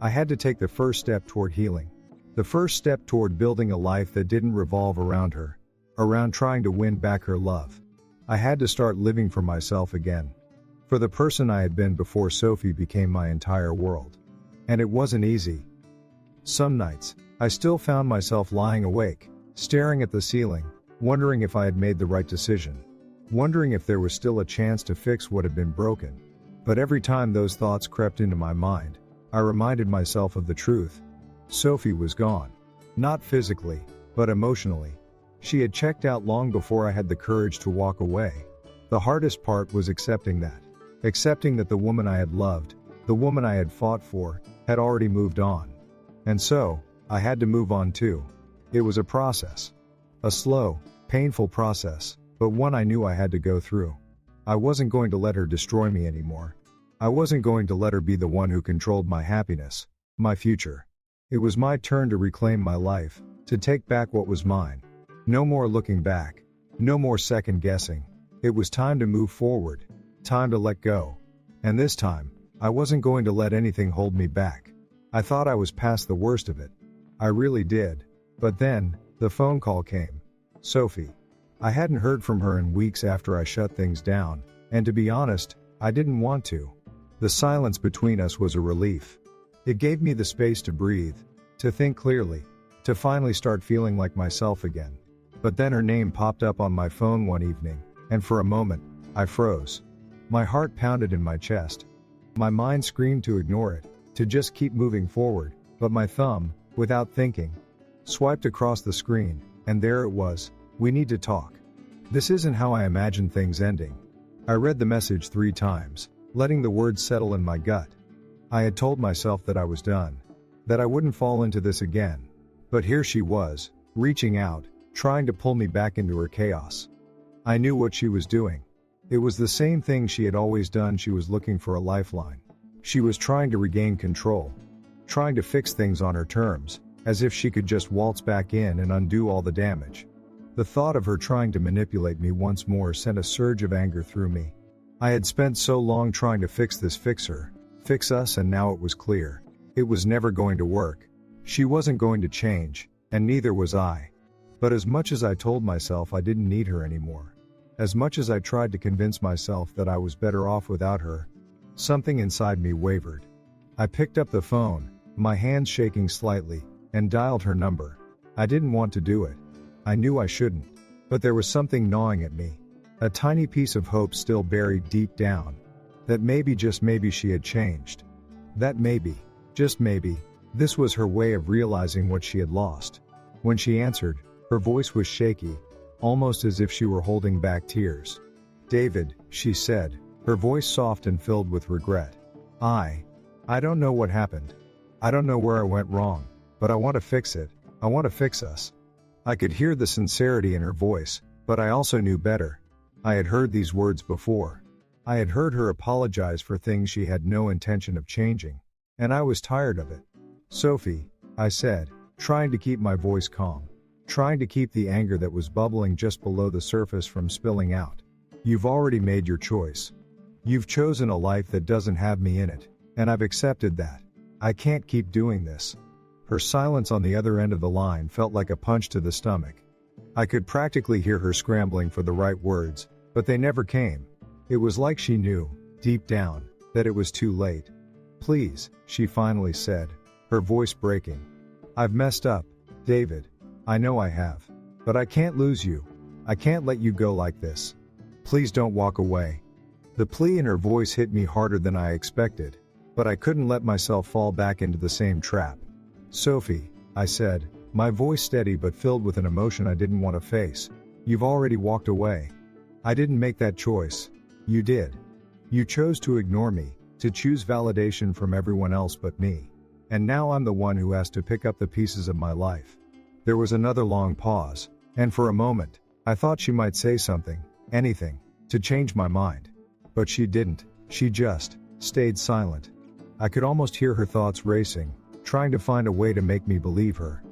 I had to take the first step toward healing. The first step toward building a life that didn't revolve around her, around trying to win back her love. I had to start living for myself again. For the person I had been before Sophie became my entire world. And it wasn't easy. Some nights, I still found myself lying awake, staring at the ceiling, wondering if I had made the right decision, wondering if there was still a chance to fix what had been broken. But every time those thoughts crept into my mind, I reminded myself of the truth. Sophie was gone. Not physically, but emotionally. She had checked out long before I had the courage to walk away. The hardest part was accepting that. Accepting that the woman I had loved, the woman I had fought for, had already moved on. And so, I had to move on too. It was a process. A slow, painful process, but one I knew I had to go through. I wasn't going to let her destroy me anymore. I wasn't going to let her be the one who controlled my happiness, my future. It was my turn to reclaim my life, to take back what was mine. No more looking back. No more second guessing. It was time to move forward. Time to let go. And this time, I wasn't going to let anything hold me back. I thought I was past the worst of it. I really did. But then, the phone call came. Sophie. I hadn't heard from her in weeks after I shut things down, and to be honest, I didn't want to. The silence between us was a relief. It gave me the space to breathe, to think clearly, to finally start feeling like myself again. But then her name popped up on my phone one evening, and for a moment, I froze. My heart pounded in my chest. My mind screamed to ignore it, to just keep moving forward, but my thumb, without thinking, swiped across the screen, and there it was: "We need to talk." This isn't how I imagined things ending. I read the message 3 times, letting the words settle in my gut. I had told myself that I was done, that I wouldn't fall into this again. But here she was, reaching out, trying to pull me back into her chaos. I knew what she was doing. It was the same thing she had always done. She was looking for a lifeline. She was trying to regain control, trying to fix things on her terms, as if she could just waltz back in and undo all the damage. The thought of her trying to manipulate me once more sent a surge of anger through me. I had spent so long trying to fix this fixer, fix us, and now it was clear. It was never going to work. She wasn't going to change, and neither was I. But as much as I told myself I didn't need her anymore, as much as I tried to convince myself that I was better off without her, something inside me wavered. I picked up the phone, my hands shaking slightly, and dialed her number. I didn't want to do it. I knew I shouldn't. But there was something gnawing at me. A tiny piece of hope still buried deep down. That maybe, just maybe, she had changed. That maybe, just maybe, this was her way of realizing what she had lost. When she answered, her voice was shaky, almost as if she were holding back tears. "David," she said, her voice soft and filled with regret. I don't know what happened. I don't know where I went wrong, but I want to fix it. I want to fix us." I could hear the sincerity in her voice, but I also knew better. I had heard these words before. I had heard her apologize for things she had no intention of changing, and I was tired of it. "Sophie," I said, trying to keep my voice calm, trying to keep the anger that was bubbling just below the surface from spilling out. "You've already made your choice. You've chosen a life that doesn't have me in it, and I've accepted that. I can't keep doing this." Her silence on the other end of the line felt like a punch to the stomach. I could practically hear her scrambling for the right words, but they never came. It was like she knew, deep down, that it was too late. "Please," she finally said, her voice breaking. "I've messed up, David. I know I have. But I can't lose you. I can't let you go like this. Please don't walk away." The plea in her voice hit me harder than I expected, but I couldn't let myself fall back into the same trap. "Sophie," I said, my voice steady but filled with an emotion I didn't want to face, "you've already walked away. I didn't make that choice. You did. You chose to ignore me, to choose validation from everyone else but me. And now I'm the one who has to pick up the pieces of my life." There was another long pause, and for a moment, I thought she might say something, anything, to change my mind. But she didn't. She just stayed silent. I could almost hear her thoughts racing, trying to find a way to make me believe her.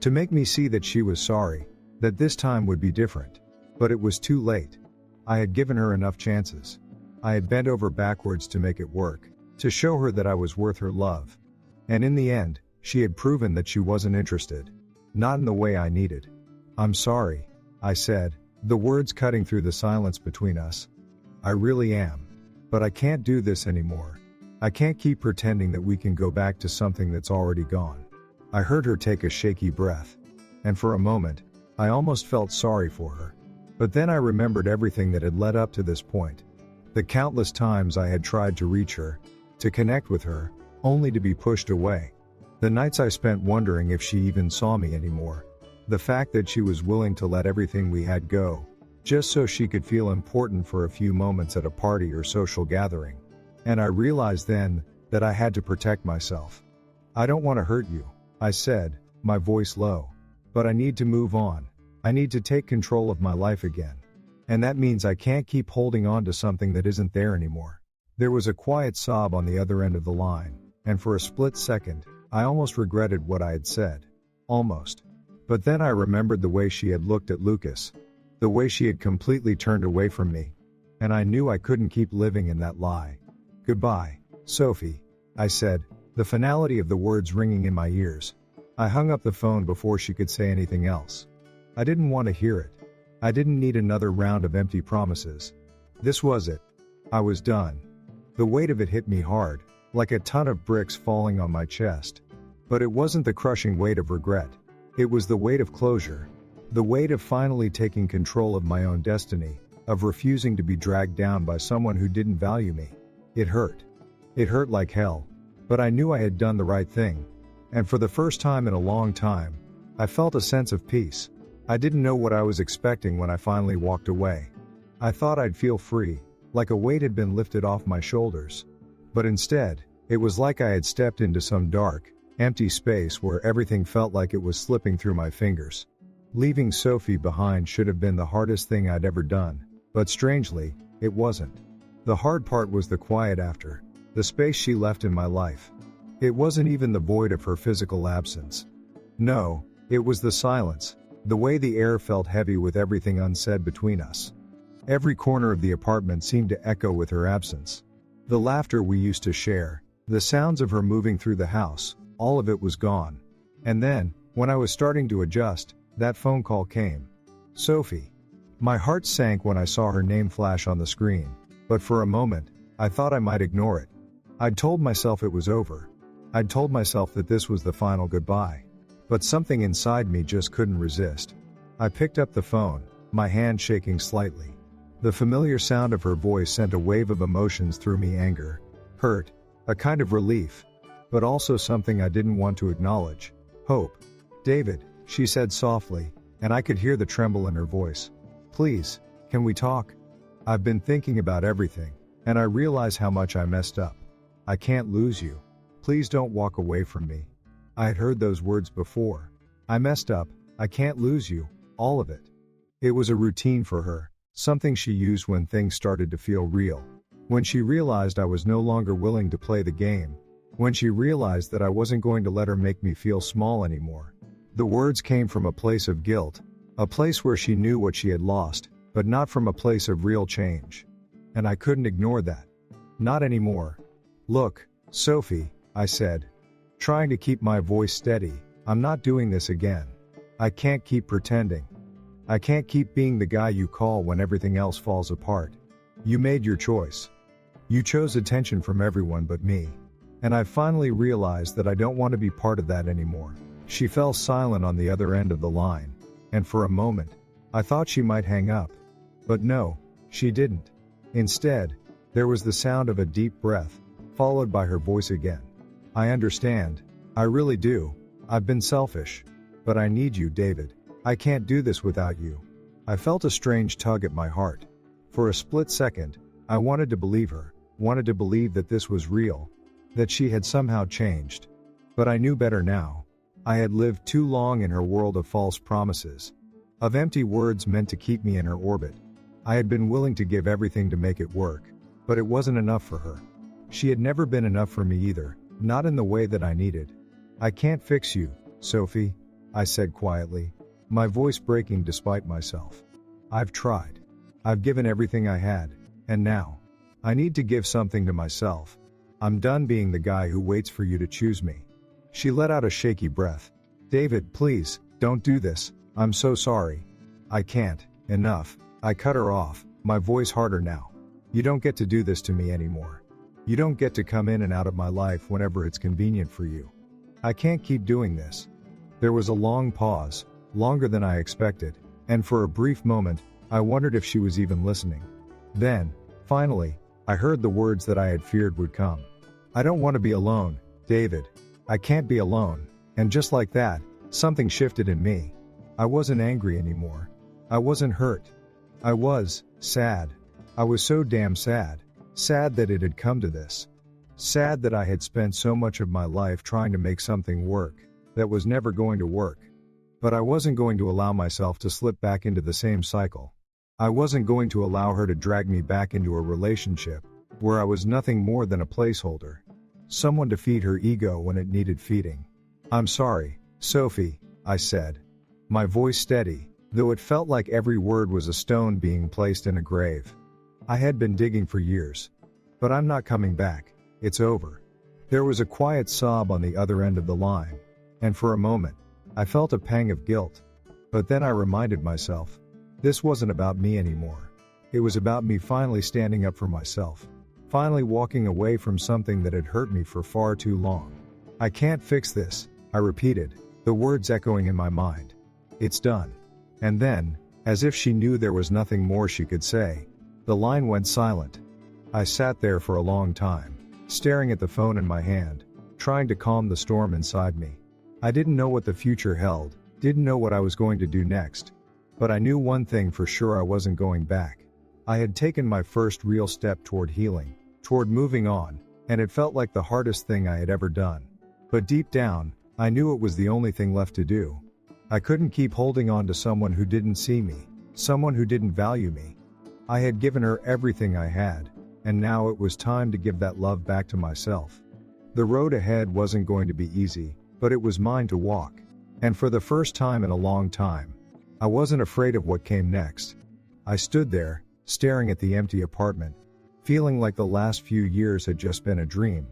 To make me see that she was sorry, that this time would be different. But it was too late. I had given her enough chances. I had bent over backwards to make it work, to show her that I was worth her love. And in the end, she had proven that she wasn't interested. Not in the way I needed. "I'm sorry," I said, the words cutting through the silence between us. "I really am. But I can't do this anymore. I can't keep pretending that we can go back to something that's already gone." I heard her take a shaky breath. And for a moment, I almost felt sorry for her. But then I remembered everything that had led up to this point. The countless times I had tried to reach her, to connect with her, only to be pushed away. The nights I spent wondering if she even saw me anymore. The fact that she was willing to let everything we had go, just so she could feel important for a few moments at a party or social gathering. And I realized then that I had to protect myself. "I don't want to hurt you," I said, my voice low. "But I need to move on. I need to take control of my life again. And that means I can't keep holding on to something that isn't there anymore." There was a quiet sob on the other end of the line, and for a split second, I almost regretted what I had said. Almost. But then I remembered the way she had looked at Lucas, the way she had completely turned away from me. And I knew I couldn't keep living in that lie. "Goodbye, Sophie," I said, the finality of the words ringing in my ears. I hung up the phone before she could say anything else. I didn't want to hear it. I didn't need another round of empty promises. This was it. I was done. The weight of it hit me hard, like a ton of bricks falling on my chest. But it wasn't the crushing weight of regret. It was the weight of closure. The weight of finally taking control of my own destiny, of refusing to be dragged down by someone who didn't value me. It hurt. It hurt like hell. But I knew I had done the right thing. And for the first time in a long time, I felt a sense of peace. I didn't know what I was expecting when I finally walked away. I thought I'd feel free, like a weight had been lifted off my shoulders. But instead, it was like I had stepped into some dark, empty space where everything felt like it was slipping through my fingers. Leaving Sophie behind should have been the hardest thing I'd ever done, but strangely, it wasn't. The hard part was the quiet after, the space she left in my life. It wasn't even the void of her physical absence. No, it was the silence, the way the air felt heavy with everything unsaid between us. Every corner of the apartment seemed to echo with her absence. The laughter we used to share, the sounds of her moving through the house, all of it was gone. And then, when I was starting to adjust, that phone call came. Sophie. My heart sank when I saw her name flash on the screen, but for a moment, I thought I might ignore it. I'd told myself it was over. I'd told myself that this was the final goodbye. But something inside me just couldn't resist. I picked up the phone, my hand shaking slightly. The familiar sound of her voice sent a wave of emotions through me: anger, hurt, a kind of relief, but also something I didn't want to acknowledge: hope. David, she said softly, and I could hear the tremble in her voice. Please, can we talk? I've been thinking about everything, and I realize how much I messed up. I can't lose you. Please don't walk away from me. I had heard those words before. I messed up, I can't lose you, all of it. It was a routine for her, something she used when things started to feel real. When she realized I was no longer willing to play the game. When she realized that I wasn't going to let her make me feel small anymore. The words came from a place of guilt, a place where she knew what she had lost, but not from a place of real change. And I couldn't ignore that. Not anymore. Look, Sophie, I said, trying to keep my voice steady, I'm not doing this again. I can't keep pretending. I can't keep being the guy you call when everything else falls apart. You made your choice. You chose attention from everyone but me. And I finally realized that I don't want to be part of that anymore. She fell silent on the other end of the line, and for a moment, I thought she might hang up. But no, she didn't. Instead, there was the sound of a deep breath, followed by her voice again. I understand. I really do. I've been selfish. But I need you, David. I can't do this without you. I felt a strange tug at my heart. For a split second, I wanted to believe her, wanted to believe that this was real, that she had somehow changed. But I knew better now. I had lived too long in her world of false promises, of empty words meant to keep me in her orbit. I had been willing to give everything to make it work, but it wasn't enough for her. She had never been enough for me either, not in the way that I needed. I can't fix you, Sophie, I said quietly, my voice breaking despite myself. I've tried. I've given everything I had, and now, I need to give something to myself. I'm done being the guy who waits for you to choose me. She let out a shaky breath. David, please, don't do this. I'm so sorry. I can't. Enough. I cut her off, my voice harder now. You don't get to do this to me anymore. You don't get to come in and out of my life whenever it's convenient for you. I can't keep doing this. There was a long pause, longer than I expected, and for a brief moment, I wondered if she was even listening. Then, finally, I heard the words that I had feared would come. I don't want to be alone, David. I can't be alone. And just like that, something shifted in me. I wasn't angry anymore. I wasn't hurt. I was sad. I was so damn sad. Sad that it had come to this. Sad that I had spent so much of my life trying to make something work that was never going to work. But I wasn't going to allow myself to slip back into the same cycle. I wasn't going to allow her to drag me back into a relationship where I was nothing more than a placeholder. Someone to feed her ego when it needed feeding. I'm sorry, Sophie, I said. My voice steady, though it felt like every word was a stone being placed in a grave. I had been digging for years. But I'm not coming back. It's over. There was a quiet sob on the other end of the line, and for a moment, I felt a pang of guilt. But then I reminded myself, this wasn't about me anymore. It was about me finally standing up for myself. Finally walking away from something that had hurt me for far too long. I can't fix this, I repeated, the words echoing in my mind. It's done. And then, as if she knew there was nothing more she could say, the line went silent. I sat there for a long time, staring at the phone in my hand, trying to calm the storm inside me. I didn't know what the future held, didn't know what I was going to do next. But I knew one thing for sure: I wasn't going back. I had taken my first real step toward healing, toward moving on, and it felt like the hardest thing I had ever done. But deep down, I knew it was the only thing left to do. I couldn't keep holding on to someone who didn't see me, someone who didn't value me. I had given her everything I had, and now it was time to give that love back to myself. The road ahead wasn't going to be easy, but it was mine to walk. And for the first time in a long time, I wasn't afraid of what came next. I stood there, staring at the empty apartment, feeling like the last few years had just been a dream.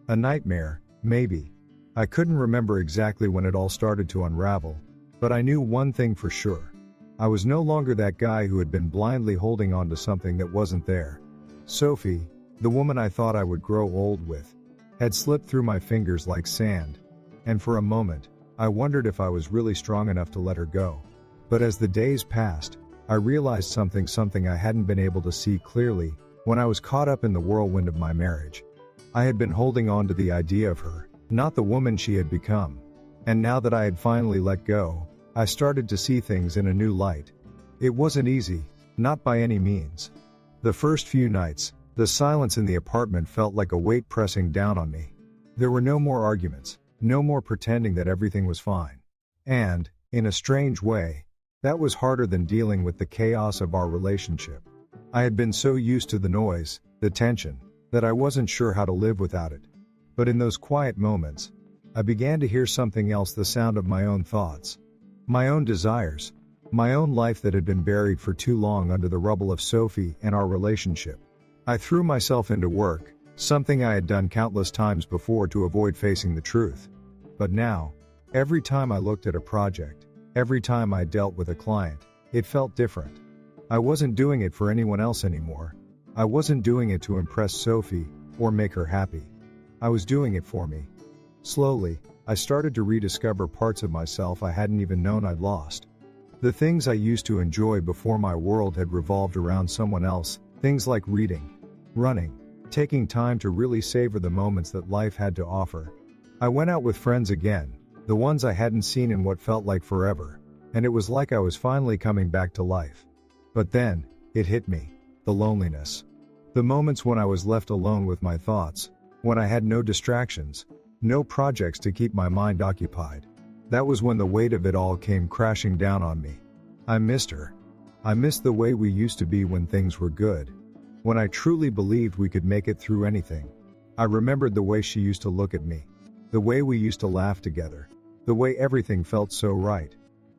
A nightmare, maybe. I couldn't remember exactly when it all started to unravel, but I knew one thing for sure. I was no longer that guy who had been blindly holding on to something that wasn't there. Sophie, the woman I thought I would grow old with, had slipped through my fingers like sand, and for a moment, I wondered if I was really strong enough to let her go. But as the days passed, I realized something I hadn't been able to see clearly when I was caught up in the whirlwind of my marriage. I had been holding on to the idea of her, not the woman she had become. And now that I had finally let go, I started to see things in a new light. It wasn't easy, not by any means. The first few nights, the silence in the apartment felt like a weight pressing down on me. There were no more arguments, no more pretending that everything was fine. And, in a strange way, that was harder than dealing with the chaos of our relationship. I had been so used to the noise, the tension, that I wasn't sure how to live without it. But in those quiet moments, I began to hear something else: the sound of my own thoughts, my own desires, my own life that had been buried for too long under the rubble of Sophie and our relationship. I threw myself into work, something I had done countless times before to avoid facing the truth. But now, every time I looked at a project, every time I dealt with a client, it felt different. I wasn't doing it for anyone else anymore. I wasn't doing it to impress Sophie or make her happy. I was doing it for me. Slowly, I started to rediscover parts of myself I hadn't even known I'd lost. The things I used to enjoy before my world had revolved around someone else, things like reading, running, taking time to really savor the moments that life had to offer. I went out with friends again, the ones I hadn't seen in what felt like forever, and it was like I was finally coming back to life. But then, it hit me, the loneliness. The moments when I was left alone with my thoughts, when I had no distractions, no projects to keep my mind occupied. That was when the weight of it all came crashing down on me. I missed her. I missed the way we used to be when things were good, when I truly believed we could make it through anything. I remembered the way she used to look at me, the way we used to laugh together, the way everything felt so right.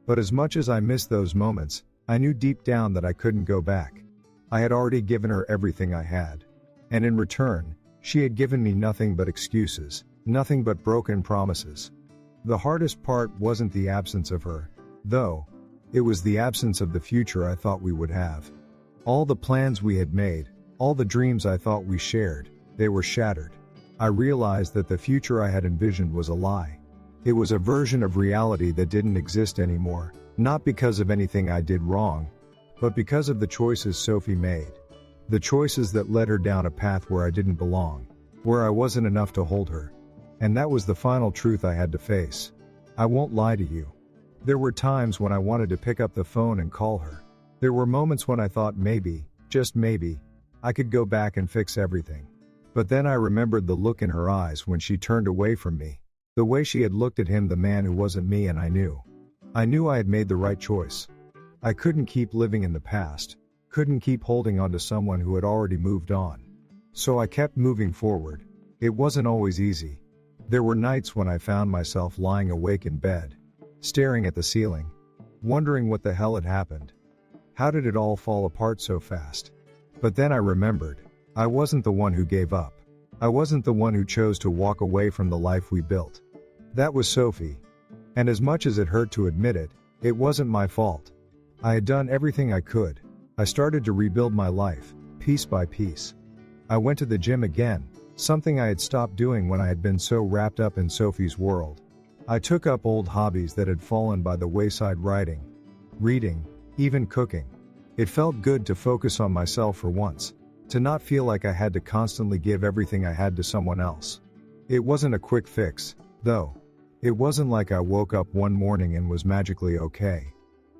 But as much as I missed those moments, I knew deep down that I couldn't go back. I had already given her everything I had. And in return, she had given me nothing but excuses, nothing but broken promises. The hardest part wasn't the absence of her, though. It was the absence of the future I thought we would have. All the plans we had made, all the dreams I thought we shared, they were shattered. I realized that the future I had envisioned was a lie. It was a version of reality that didn't exist anymore, not because of anything I did wrong, but because of the choices Sophie made. The choices that led her down a path where I didn't belong, where I wasn't enough to hold her. And that was the final truth I had to face. I won't lie to you. There were times when I wanted to pick up the phone and call her. There were moments when I thought maybe, just maybe, I could go back and fix everything. But then I remembered the look in her eyes when she turned away from me, the way she had looked at him, the man who wasn't me, and I knew I had made the right choice. I couldn't keep living in the past, couldn't keep holding on to someone who had already moved on. So I kept moving forward. It wasn't always easy. There were nights when I found myself lying awake in bed, staring at the ceiling, wondering what the hell had happened. How did it all fall apart so fast? But then I remembered, I wasn't the one who gave up. I wasn't the one who chose to walk away from the life we built. That was Sophie. And as much as it hurt to admit it, it wasn't my fault. I had done everything I could. I started to rebuild my life, piece by piece. I went to the gym again, something I had stopped doing when I had been so wrapped up in Sophie's world. I took up old hobbies that had fallen by the wayside: writing, reading, even cooking. It felt good to focus on myself for once, to not feel like I had to constantly give everything I had to someone else. It wasn't a quick fix, though. It wasn't like I woke up one morning and was magically okay.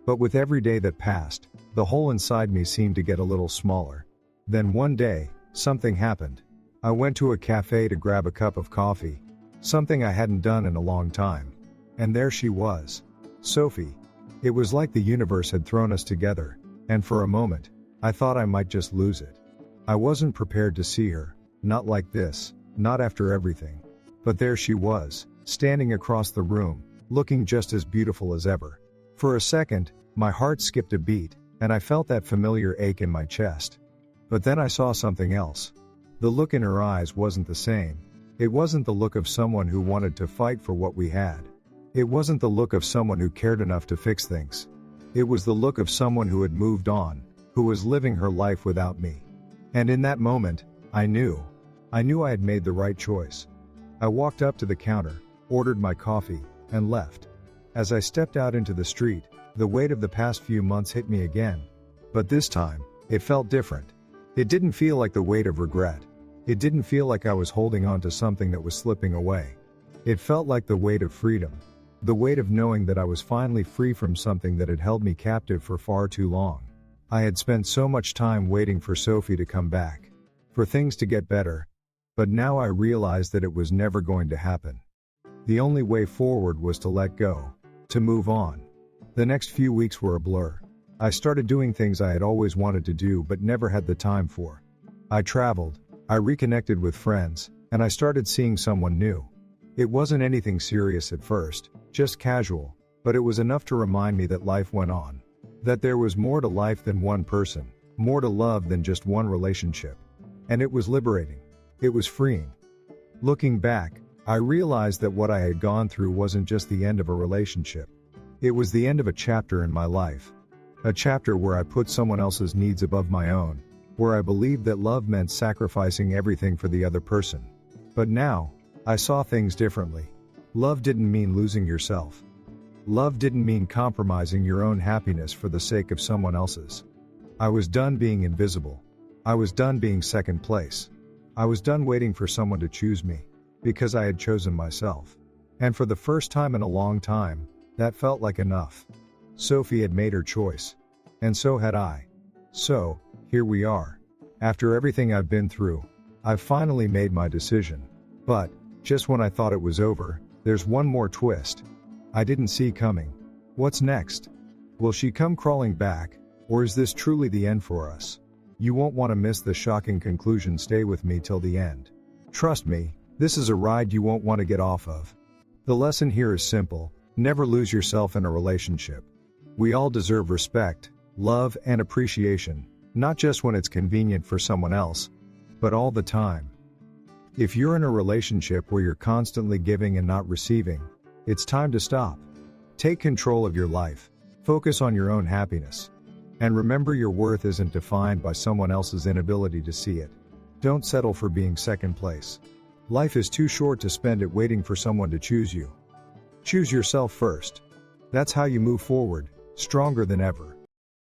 But with every day that passed, the hole inside me seemed to get a little smaller. Then one day, something happened. I went to a cafe to grab a cup of coffee, something I hadn't done in a long time. And there she was. Sophie. It was like the universe had thrown us together, and for a moment, I thought I might just lose it. I wasn't prepared to see her, not like this, not after everything. But there she was, standing across the room, looking just as beautiful as ever. For a second, my heart skipped a beat, and I felt that familiar ache in my chest. But then I saw something else. The look in her eyes wasn't the same. It wasn't the look of someone who wanted to fight for what we had. It wasn't the look of someone who cared enough to fix things. It was the look of someone who had moved on, who was living her life without me. And in that moment, I knew I had made the right choice. I walked up to the counter, ordered my coffee, and left. As I stepped out into the street, the weight of the past few months hit me again. But this time, it felt different. It didn't feel like the weight of regret. It didn't feel like I was holding on to something that was slipping away. It felt like the weight of freedom. The weight of knowing that I was finally free from something that had held me captive for far too long. I had spent so much time waiting for Sophie to come back, for things to get better. But now I realized that it was never going to happen. The only way forward was to let go, to move on. The next few weeks were a blur. I started doing things I had always wanted to do but never had the time for. I traveled, I reconnected with friends, and I started seeing someone new. It wasn't anything serious at first, just casual, but it was enough to remind me that life went on. That there was more to life than one person, more to love than just one relationship. And it was liberating. It was freeing. Looking back, I realized that what I had gone through wasn't just the end of a relationship. It was the end of a chapter in my life. A chapter where I put someone else's needs above my own, where I believed that love meant sacrificing everything for the other person. But now, I saw things differently. Love didn't mean losing yourself. Love didn't mean compromising your own happiness for the sake of someone else's. I was done being invisible. I was done being second place. I was done waiting for someone to choose me, because I had chosen myself. And for the first time in a long time, that felt like enough. Sophie had made her choice. And so had I. So, here we are. After everything I've been through, I've finally made my decision. But, just when I thought it was over, there's one more twist. I didn't see coming. What's next? Will she come crawling back, or is this truly the end for us? You won't want to miss the shocking conclusion. Stay with me till the end. Trust me, this is a ride you won't want to get off of. The lesson here is simple: never lose yourself in a relationship. We all deserve respect, love, and appreciation, not just when it's convenient for someone else, but all the time. If you're in a relationship where you're constantly giving and not receiving, it's time to stop. Take control of your life. Focus on your own happiness. And remember, your worth isn't defined by someone else's inability to see it. Don't settle for being second place. Life is too short to spend it waiting for someone to choose you. Choose yourself first. That's how you move forward, stronger than ever.